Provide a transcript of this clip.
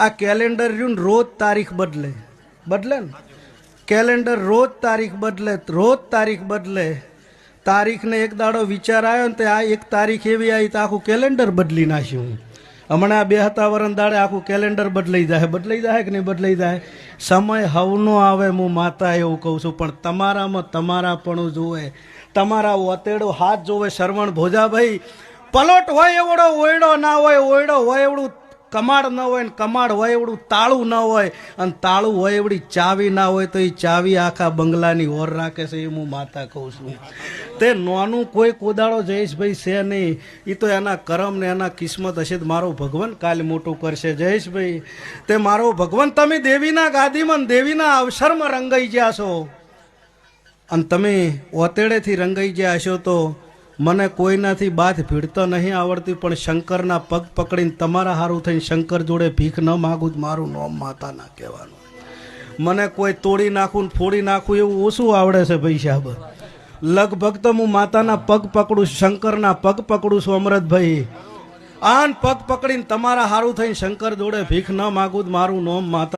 આ કેલેન્ડર રહ્યું ને રોજ તારીખ બદલે બદલે ને કેલેન્ડર રોજ તારીખ બદલે તારીખને એક દાડો વિચાર આવ્યો ને તે આ એક તારીખ એવી આવી તો આખું કેલેન્ડર બદલી નાખ્યું. હમણાં 2 દાડે આખું કેલેન્ડર બદલાઈ જાય કે નહીં બદલાઈ જાય. સમય હવનો આવે હું માતા એવું કહું છું, પણ તમારામાં તમારાપણું જોવે, તમારા ઓતેડો હાથ જોવે. શ્રવણ ભોજાભાઈ પલોટ હોય એવડો ઓયડો ના હોય, ઓયડો હોય એવડું કમાડ ન હોય, ને કમાડ હોય એવડું તાળું ન હોય, અને તાળું હોય એવડી ચાવી ના હોય, તો એ ચાવી આખા બંગલાની ઓર રાખે છે. એ હું માતા કહું છું. તે નોનું કોઈ કોદાળો જયેશભાઈ છે નહીં, એ તો એના કરમ ને એના કિસ્મત હશે. મારો ભગવાન કાલે મોટું કરશે. જયેશભાઈ તે મારો ભગવાન, તમે દેવીના ગાદીમાં દેવીના અવસરમાં રંગાઈ ગયા છો, અને તમે ઓતેડેથી રંગાઈ ગયા હશો. તો મને કોઈનાથી બાથ ભીડતો નહીં આવડતી, પણ શંકરના પગ પકડીને તમારા હારું થઈને શંકર જોડે ભીખ ન માગું, મારું નામ માતા ના કહેવાનું. મને કોઈ તોડી નાખું ને ફોડી નાખું એવું ઓછું આવડે છે ભાઈ સાહેબ. લગભગ તો હું માતાના પગ પકડું, શંકરના પગ પકડું છું. અમરતભાઈ આન પગ પકડીને તમારા હારું થઈને શંકર જોડે ભીખ ન માગું, મારું નામ માતા.